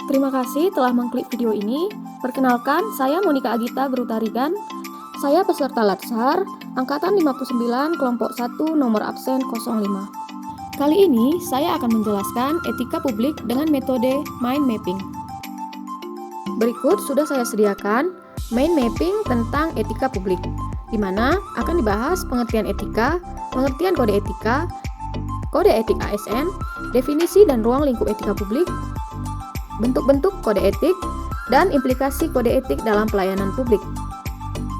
Terima kasih telah mengklik video ini. Perkenalkan, saya Monika Agita Guru Tarigan. Saya peserta Latsar, Angkatan 59, Kelompok 1, nomor absen 05. Kali ini, saya akan menjelaskan etika publik dengan metode mind mapping. Berikut sudah saya sediakan mind mapping tentang etika publik, di mana akan dibahas pengertian etika, pengertian kode etik ASN, definisi dan ruang lingkup etika publik, bentuk-bentuk kode etik, dan implikasi kode etik dalam pelayanan publik.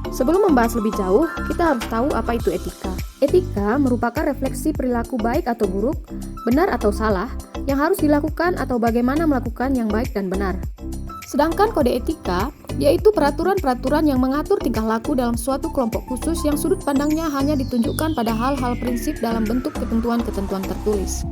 Sebelum membahas lebih jauh, kita harus tahu apa itu etika. Etika merupakan refleksi perilaku baik atau buruk, benar atau salah, yang harus dilakukan atau bagaimana melakukan yang baik dan benar. Sedangkan kode etika yaitu peraturan-peraturan yang mengatur tingkah laku dalam suatu kelompok khusus yang sudut pandangnya hanya ditunjukkan pada hal-hal prinsip dalam bentuk ketentuan-ketentuan tertulis.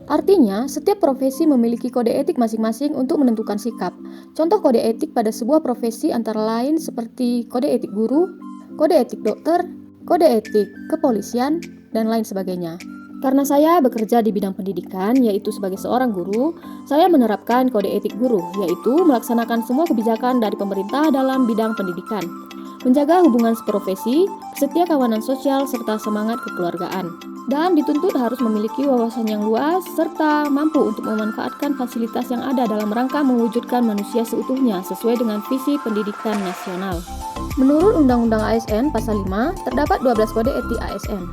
Artinya, setiap profesi memiliki kode etik masing-masing untuk menentukan sikap. Contoh kode etik pada sebuah profesi antara lain seperti kode etik guru, kode etik dokter, kode etik kepolisian, dan lain sebagainya. Karena saya bekerja di bidang pendidikan, yaitu sebagai seorang guru, saya menerapkan kode etik guru, yaitu melaksanakan semua kebijakan dari pemerintah dalam bidang pendidikan, menjaga hubungan seprofesi, setia kawanan sosial, serta semangat kekeluargaan, dan dituntut harus memiliki wawasan yang luas, serta mampu untuk memanfaatkan fasilitas yang ada dalam rangka mewujudkan manusia seutuhnya sesuai dengan visi pendidikan nasional. Menurut Undang-Undang ASN Pasal 5, terdapat 12 kode etik ASN.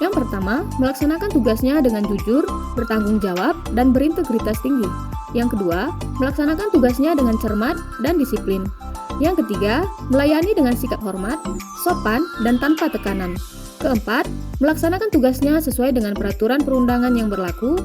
Yang pertama, melaksanakan tugasnya dengan jujur, bertanggung jawab, dan berintegritas tinggi. Yang kedua, melaksanakan tugasnya dengan cermat dan disiplin. Yang ketiga, melayani dengan sikap hormat, sopan, dan tanpa tekanan. Keempat, melaksanakan tugasnya sesuai dengan peraturan perundangan yang berlaku.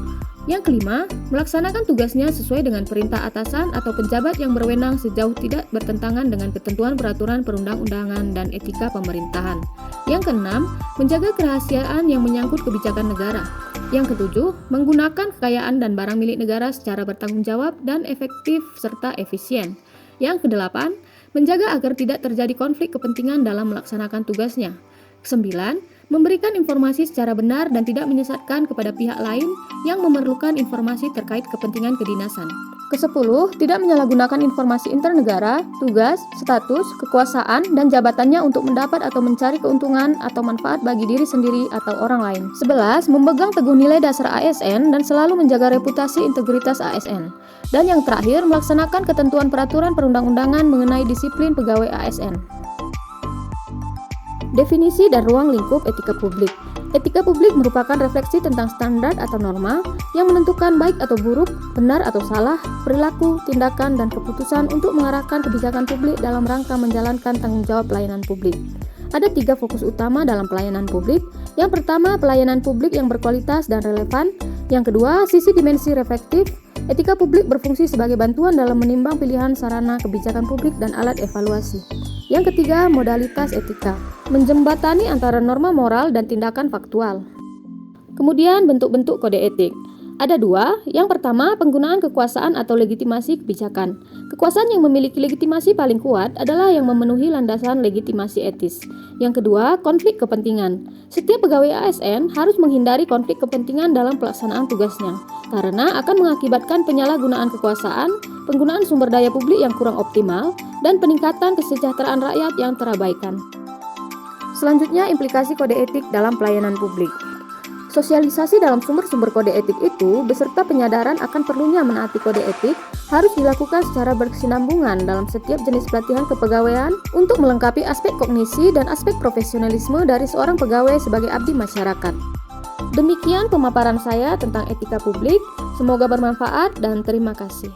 Yang kelima, melaksanakan tugasnya sesuai dengan perintah atasan atau pejabat yang berwenang sejauh tidak bertentangan dengan ketentuan peraturan perundang-undangan dan etika pemerintahan. Yang keenam, menjaga kerahasiaan yang menyangkut kebijakan negara. Yang ketujuh, menggunakan kekayaan dan barang milik negara secara bertanggung jawab dan efektif serta efisien. Yang kedelapan, menjaga agar tidak terjadi konflik kepentingan dalam melaksanakan tugasnya. 9. Memberikan informasi secara benar dan tidak menyesatkan kepada pihak lain yang memerlukan informasi terkait kepentingan kedinasan. 10. Tidak menyalahgunakan informasi internegara, tugas, status, kekuasaan, dan jabatannya untuk mendapat atau mencari keuntungan atau manfaat bagi diri sendiri atau orang lain. 11. Memegang teguh nilai dasar ASN dan selalu menjaga reputasi integritas ASN. Dan yang terakhir, melaksanakan ketentuan peraturan perundang-undangan mengenai disiplin pegawai ASN. Definisi dan ruang lingkup etika publik. Etika publik merupakan refleksi tentang standar atau norma yang menentukan baik atau buruk, benar atau salah, perilaku, tindakan, dan keputusan untuk mengarahkan kebijakan publik dalam rangka menjalankan tanggung jawab pelayanan publik. Ada 3 fokus utama dalam pelayanan publik. Yang pertama, pelayanan publik yang berkualitas dan relevan. Yang kedua, sisi dimensi reflektif. Etika publik berfungsi sebagai bantuan dalam menimbang pilihan sarana kebijakan publik dan alat evaluasi. Yang ketiga, modalitas etika, menjembatani antara norma moral dan tindakan faktual. Kemudian, bentuk-bentuk kode etik. Ada 2. Yang pertama, penggunaan kekuasaan atau legitimasi kebijakan. Kekuasaan yang memiliki legitimasi paling kuat adalah yang memenuhi landasan legitimasi etis. Yang kedua, konflik kepentingan. Setiap pegawai ASN harus menghindari konflik kepentingan dalam pelaksanaan tugasnya, karena akan mengakibatkan penyalahgunaan kekuasaan, penggunaan sumber daya publik yang kurang optimal, dan peningkatan kesejahteraan rakyat yang terabaikan. Selanjutnya, implikasi kode etik dalam pelayanan publik. Sosialisasi dalam sumber-sumber kode etik itu, beserta penyadaran akan perlunya menaati kode etik, harus dilakukan secara berkesinambungan dalam setiap jenis pelatihan kepegawaian untuk melengkapi aspek kognisi dan aspek profesionalisme dari seorang pegawai sebagai abdi masyarakat. Demikian pemaparan saya tentang etika publik, semoga bermanfaat dan terima kasih.